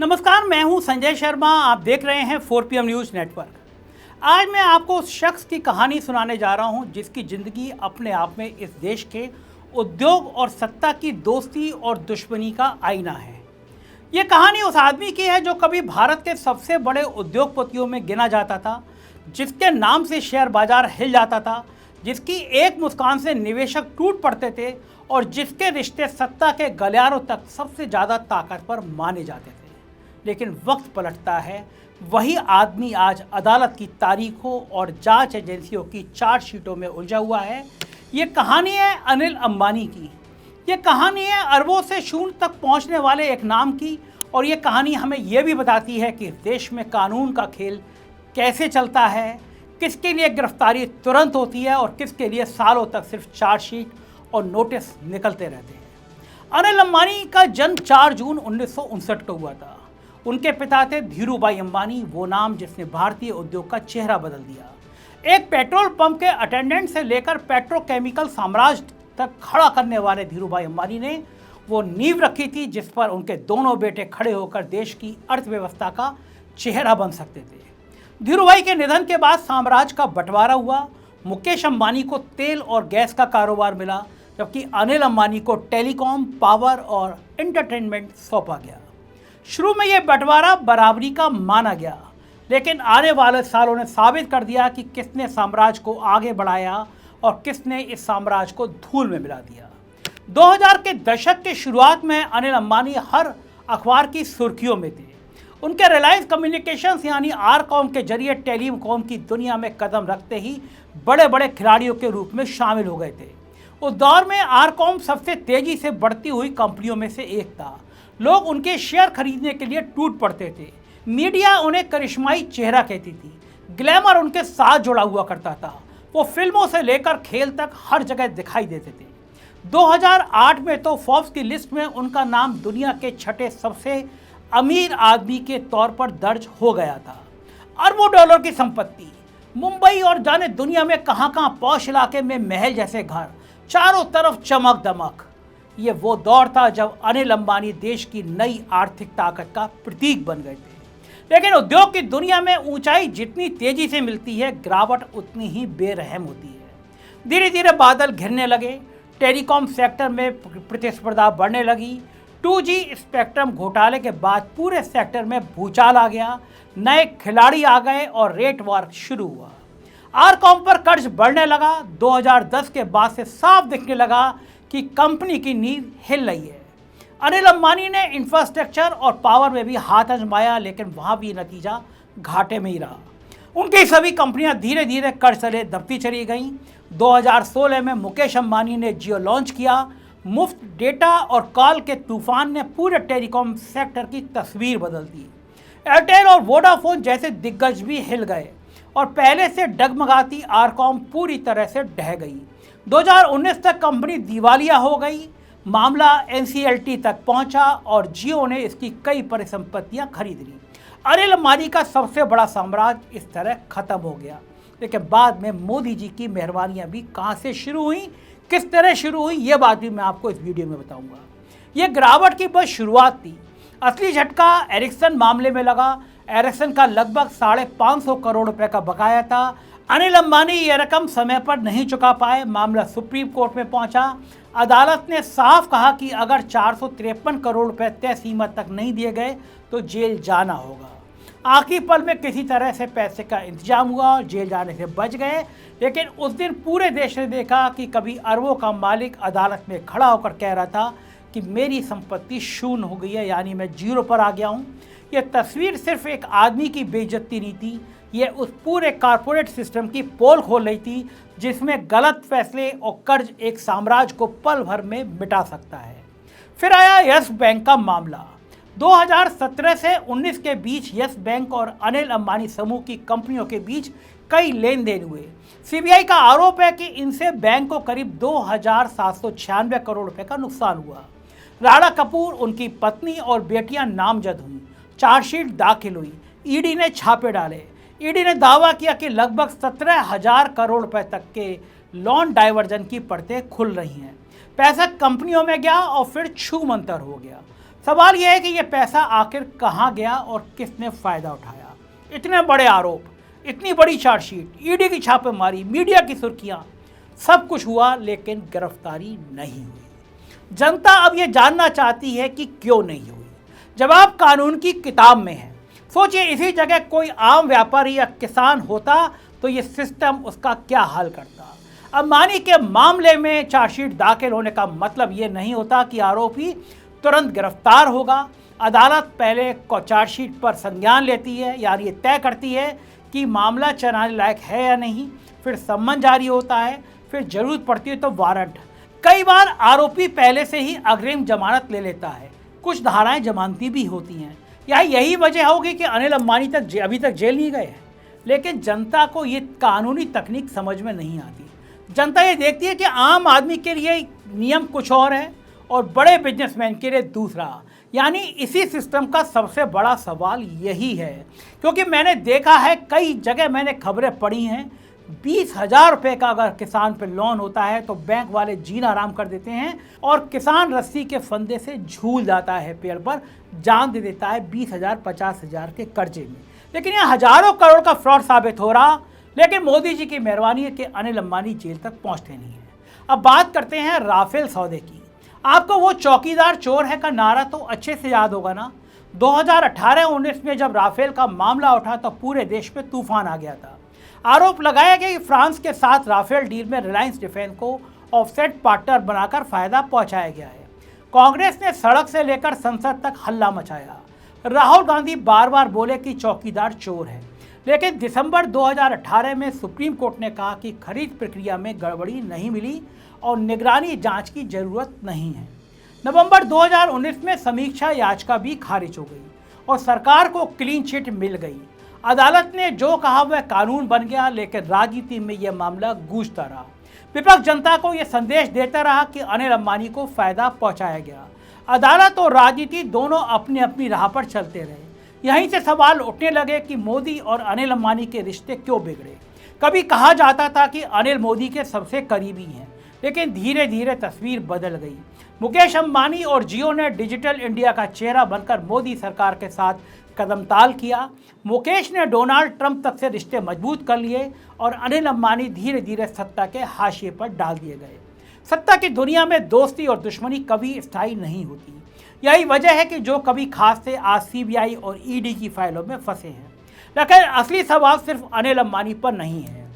नमस्कार, मैं हूं संजय शर्मा। आप देख रहे हैं 4PM न्यूज़ नेटवर्क। आज मैं आपको उस शख्स की कहानी सुनाने जा रहा हूं जिसकी ज़िंदगी अपने आप में इस देश के उद्योग और सत्ता की दोस्ती और दुश्मनी का आईना है। ये कहानी उस आदमी की है जो कभी भारत के सबसे बड़े उद्योगपतियों में गिना जाता था, जिसके नाम से शेयर बाजार हिल जाता था, जिसकी एक मुस्कान से निवेशक टूट पड़ते थे और जिसके रिश्ते सत्ता के गलियारों तक सबसे ज़्यादा ताकतवर माने जाते थे। लेकिन वक्त पलटता है, वही आदमी आज अदालत की तारीखों और जांच एजेंसियों की चार्जशीटों में उलझा हुआ है। ये कहानी है अनिल अंबानी की। ये कहानी है अरबों से शून्य तक पहुंचने वाले एक नाम की। और ये कहानी हमें ये भी बताती है कि देश में कानून का खेल कैसे चलता है, किसके लिए गिरफ्तारी तुरंत होती है और किसके लिए सालों तक सिर्फ चार्जशीट और नोटिस निकलते रहते हैं। अनिल अंबानी का जन्म 4 जून 1959 को हुआ था। उनके पिता थे धीरूभाई अंबानी, वो नाम जिसने भारतीय उद्योग का चेहरा बदल दिया। एक पेट्रोल पंप के अटेंडेंट से लेकर पेट्रोकेमिकल साम्राज्य तक खड़ा करने वाले धीरूभाई अंबानी ने वो नींव रखी थी जिस पर उनके दोनों बेटे खड़े होकर देश की अर्थव्यवस्था का चेहरा बन सकते थे। धीरूभाई के निधन के बाद साम्राज्य का बंटवारा हुआ। मुकेश अंबानी को तेल और गैस का कारोबार मिला, जबकि अनिल अंबानी को टेलीकॉम, पावर और एंटरटेनमेंट सौंपा गया। शुरू में यह बंटवारा बराबरी का माना गया, लेकिन आने वाले सालों ने साबित कर दिया कि किसने साम्राज्य को आगे बढ़ाया और किसने इस साम्राज्य को धूल में मिला दिया। 2000 के दशक के शुरुआत में अनिल अंबानी हर अखबार की सुर्खियों में थे। उनके रिलायंस कम्युनिकेशंस यानी आरकॉम के जरिए टेलीकॉम की दुनिया में कदम रखते ही बड़े बड़े खिलाड़ियों के रूप में शामिल हो गए थे। उस दौर में आरकॉम सबसे तेजी से बढ़ती हुई कंपनियों में से एक था। लोग उनके शेयर खरीदने के लिए टूट पड़ते थे। मीडिया उन्हें करिश्माई चेहरा कहती थी। ग्लैमर उनके साथ जुड़ा हुआ करता था। वो फिल्मों से लेकर खेल तक हर जगह दिखाई देते थे। 2008 में तो फोर्ब्स की लिस्ट में उनका नाम दुनिया के 6ठे सबसे अमीर आदमी के तौर पर दर्ज हो गया था। अरबों डॉलर की संपत्ति, मुंबई और जाने दुनिया में कहां पॉश इलाके में महल जैसे घर, चारों तरफ चमक दमक। ये वो दौर था जब अनिल अंबानी देश की नई आर्थिक ताकत का प्रतीक बन गए थे। लेकिन उद्योग की दुनिया में ऊंचाई जितनी तेजी से मिलती है, गिरावट उतनी ही बेरहम होती है। धीरे धीरे बादल घिरने लगे। टेलीकॉम सेक्टर में प्रतिस्पर्धा बढ़ने लगी। 2G स्पेक्ट्रम घोटाले के बाद पूरे सेक्टर में भूचाल आ गया। नए खिलाड़ी आ गए और रेट वॉर शुरू हुआ। आरकॉम पर कर्ज बढ़ने लगा। 2010 के बाद से साफ दिखने लगा कि कंपनी की नींव हिल रही है। अनिल अंबानी ने इंफ्रास्ट्रक्चर और पावर में भी हाथ आजमाया, लेकिन वहां भी नतीजा घाटे में ही रहा। उनकी सभी कंपनियां धीरे धीरे कर्ज तले दबती चली गईं। 2016 में मुकेश अंबानी ने जियो लॉन्च किया। मुफ्त डेटा और कॉल के तूफान ने पूरे टेलीकॉम सेक्टर की तस्वीर बदल दी। एयरटेल और वोडाफोन जैसे दिग्गज भी हिल गए और पहले से डगमगाती आरकॉम पूरी तरह से ढह गई। 2019 तक कंपनी दिवालिया हो गई। मामला NCLT तक पहुंचा और जियो ने इसकी कई परिसंपत्तियां खरीद ली। अनिल अंबानी का सबसे बड़ा साम्राज्य इस तरह खत्म हो गया। लेकिन बाद में मोदी जी की मेहरबानियां भी कहां से शुरू हुई, किस तरह शुरू हुई, ये बात भी मैं आपको इस वीडियो में बताऊंगा। ये गिरावट की बस शुरुआत थी। असली झटका एरिक्सन मामले में लगा। एरिक्सन का लगभग 550 करोड़ रुपए का बकाया था। अनिल अंबानी ये रकम समय पर नहीं चुका पाए। मामला सुप्रीम कोर्ट में पहुंचा। अदालत ने साफ कहा कि अगर 453 करोड़ रुपए तय सीमा तक नहीं दिए गए तो जेल जाना होगा। आखिरी पल में किसी तरह से पैसे का इंतजाम हुआ और जेल जाने से बच गए। लेकिन उस दिन पूरे देश ने देखा कि कभी अरबों का मालिक अदालत में खड़ा होकर कह रहा था कि मेरी संपत्ति शून्य हो गई है, यानी मैं जीरो पर आ गया हूँ। ये तस्वीर सिर्फ एक आदमी की बेइज्जती नहीं थी, ये उस पूरे कारपोरेट सिस्टम की पोल खोल रही थी जिसमें गलत फैसले और कर्ज एक साम्राज्य को पल भर में मिटा सकता है। फिर आया यस बैंक का मामला। 2017 से 19 के बीच यस बैंक और अनिल अंबानी समूह की कंपनियों के बीच कई लेन देन हुए। CBI का आरोप है कि इनसे बैंक को करीब 2,796 करोड़ रुपए का नुकसान हुआ। राणा कपूर, उनकी पत्नी और बेटियां नामजद हुई। चार्जशीट दाखिल हुई। ईडी ने छापे डाले। ईडी ने दावा किया कि लगभग 17,000 करोड़ रुपए तक के लोन डाइवर्जन की परतें खुल रही हैं। पैसा कंपनियों में गया और फिर छूमंतर हो गया। सवाल यह है कि यह पैसा आखिर कहां गया और किसने फायदा उठाया। इतने बड़े आरोप, इतनी बड़ी चार्जशीट, ईडी की छापेमारी, मीडिया की सुर्खियां, सब कुछ हुआ लेकिन गिरफ्तारी नहीं हुई। जनता अब यह जानना चाहती है कि क्यों नहीं हुई। जवाब कानून की किताब में है। सोचिए, इसी जगह कोई आम व्यापारी या किसान होता तो ये सिस्टम उसका क्या हल करता। अंबानी के मामले में चार्जशीट दाखिल होने का मतलब ये नहीं होता कि आरोपी तुरंत गिरफ्तार होगा। अदालत पहले चार्जशीट पर संज्ञान लेती है, यानी ये तय करती है कि मामला चलाने लायक है या नहीं, फिर सम्मन जारी होता है, फिर जरूरत पड़ती है तो वारंट। कई बार आरोपी पहले से ही अग्रिम जमानत ले लेता है, कुछ धाराएं जमानती भी होती हैं। यही वजह होगी कि अनिल अंबानी अभी तक जेल नहीं गए हैं। लेकिन जनता को ये कानूनी तकनीक समझ में नहीं आती। जनता ये देखती है कि आम आदमी के लिए नियम कुछ और है और बड़े बिजनेसमैन के लिए दूसरा। यानी इसी सिस्टम का सबसे बड़ा सवाल यही है, क्योंकि मैंने देखा है, कई जगह मैंने खबरें पढ़ी हैं, 20,000 रुपये का अगर किसान पे लोन होता है तो बैंक वाले जीना आराम कर देते हैं और किसान रस्सी के फंदे से झूल जाता है, पेड़ पर जान दे देता है 20,000 50,000 के कर्जे में। लेकिन यह हजारों करोड़ का फ्रॉड साबित हो रहा, लेकिन मोदी जी की मेहरबानी है कि अनिल अंबानी जेल तक पहुंचते नहीं हैं। अब बात करते हैं राफेल सौदे की। आपको वो चौकीदार चोर है का नारा तो अच्छे से याद होगा ना। 2018-19 में जब राफेल का मामला उठा तो पूरे देश पे तूफान आ गया था। आरोप लगाया गया कि फ्रांस के साथ राफेल डील में रिलायंस डिफेंस को ऑफसेट पार्टनर बनाकर फायदा पहुंचाया गया है। कांग्रेस ने सड़क से लेकर संसद तक हल्ला मचाया। राहुल गांधी बार बार बोले कि चौकीदार चोर है, लेकिन दिसंबर 2018 में सुप्रीम कोर्ट ने कहा कि खरीद प्रक्रिया में गड़बड़ी नहीं मिली और निगरानी जांच की जरूरत नहीं है। नवंबर 2019 में समीक्षा याचिका भी खारिज हो गई और सरकार को क्लीन चिट मिल गई। अदालत ने जो कहा वह कानून बन गया, लेकिन राजनीति में यह मामला गूंजता रहा। विपक्ष जनता को यह संदेश देता रहा कि अनिल अंबानी को फायदा पहुंचाया गया। अदालत और राजनीति दोनों अपनी अपनी राह पर चलते रहे। यहीं से सवाल उठने लगे कि मोदी और अनिल अंबानी के रिश्ते क्यों बिगड़े। कभी कहा जाता था कि अनिल मोदी के सबसे करीबी हैं, लेकिन धीरे धीरे तस्वीर बदल गई। मुकेश अंबानी और जियो ने डिजिटल इंडिया का चेहरा बनकर मोदी सरकार के साथ कदमताल किया। मुकेश ने डोनाल्ड ट्रंप तक से रिश्ते मजबूत कर लिए और अनिल अंबानी धीरे धीरे सत्ता के हाशिए पर डाल दिए गए। सत्ता की दुनिया में दोस्ती और दुश्मनी कभी स्थायी नहीं होती। यही वजह है कि जो कभी खास थे आज सीबीआई और ईडी की फाइलों में फंसे हैं। लेकिन असली सवाल सिर्फ अनिल अंबानी पर नहीं है,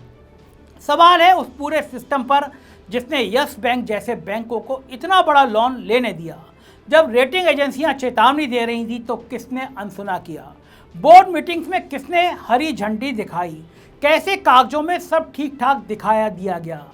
सवाल है उस पूरे सिस्टम पर जिसने यस बैंक जैसे बैंकों को इतना बड़ा लोन लेने दिया। जब रेटिंग एजेंसियां चेतावनी दे रही थी तो किसने अनसुना किया? बोर्ड मीटिंग्स में किसने हरी झंडी दिखाई? कैसे कागजों में सब ठीक ठाक दिखाया दिया गया?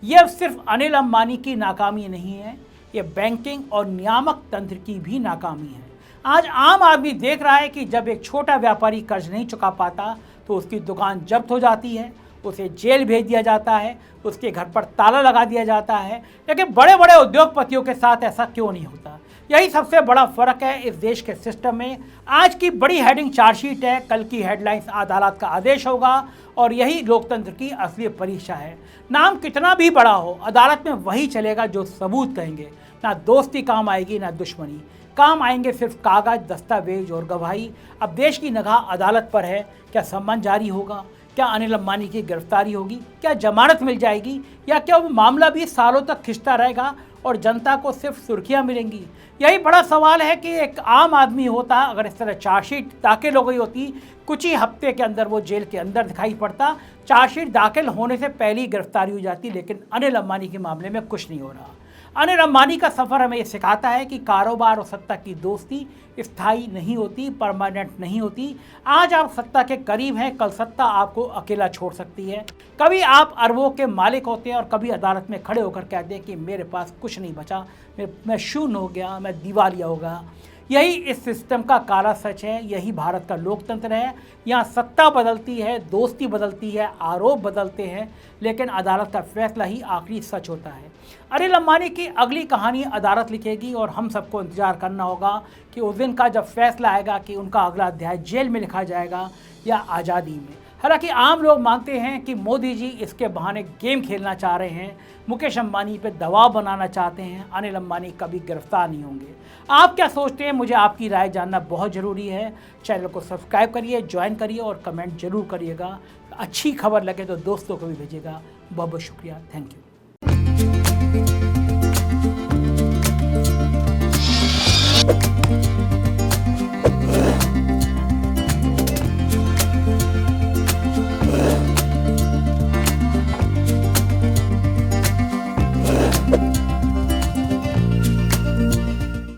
यह सिर्फ अनिल अंबानी की नाकामी नहीं है, ये बैंकिंग और नियामक तंत्र की भी नाकामी है। आज आम आदमी देख रहा है कि जब एक छोटा व्यापारी कर्ज नहीं चुका पाता तो उसकी दुकान जब्त हो जाती है, उसे जेल भेज दिया जाता है, उसके घर पर ताला लगा दिया जाता है। लेकिन बड़े बड़े उद्योगपतियों के साथ ऐसा क्यों नहीं होता? यही सबसे बड़ा फर्क है इस देश के सिस्टम में। आज की बड़ी हेडिंग चार्जशीट है, कल की हेडलाइंस अदालत का आदेश होगा और यही लोकतंत्र की असली परीक्षा है। नाम कितना भी बड़ा हो, अदालत में वही चलेगा जो सबूत कहेंगे। ना दोस्ती काम आएगी ना दुश्मनी, काम आएंगे सिर्फ कागज, दस्तावेज और गवाही। अब देश की निगाह अदालत पर है। क्या सम्मन जारी होगा? क्या अनिल अंबानी की गिरफ्तारी होगी? क्या जमानत मिल जाएगी? या क्या वो मामला भी सालों तक खिंचता रहेगा और जनता को सिर्फ सुर्खियां मिलेंगी? यही बड़ा सवाल है कि एक आम आदमी होता, अगर इस तरह चार्जशीट दाखिल हो गई होती, कुछ ही हफ्ते के अंदर वो जेल के अंदर दिखाई पड़ता। चार्जशीट दाखिल होने से पहले ही गिरफ्तारी हो जाती। लेकिन अनिल अंबानी के मामले में कुछ नहीं हो रहा। अनिल अंबानी का सफ़र हमें ये सिखाता है कि कारोबार और सत्ता की दोस्ती स्थायी नहीं होती, परमानेंट नहीं होती। आज आप सत्ता के करीब हैं, कल सत्ता आपको अकेला छोड़ सकती है। कभी आप अरबों के मालिक होते हैं और कभी अदालत में खड़े होकर कहते हैं कि मेरे पास कुछ नहीं बचा, मैं शून्य हो गया, मैं दिवालिया हो गया। यही इस सिस्टम का काला सच है। यही भारत का लोकतंत्र है। यहाँ सत्ता बदलती है, दोस्ती बदलती है, आरोप बदलते हैं, लेकिन अदालत का फैसला ही आखिरी सच होता है। अनिल अंबानी की अगली कहानी अदालत लिखेगी और हम सबको इंतजार करना होगा कि उस दिन का जब फैसला आएगा कि उनका अगला अध्याय जेल में लिखा जाएगा या आज़ादी में। हालांकि आम लोग मानते हैं कि मोदी जी इसके बहाने गेम खेलना चाह रहे हैं, मुकेश अंबानी पे दबाव बनाना चाहते हैं, अनिल अंबानी कभी गिरफ्तार नहीं होंगे। आप क्या सोचते हैं, मुझे आपकी राय जानना बहुत ज़रूरी है। चैनल को सब्सक्राइब करिए, ज्वाइन करिए और कमेंट जरूर करिएगा। अच्छी खबर लगे तो दोस्तों को भी भेजिएगा। बहुत बहुत शुक्रिया, थैंक यू।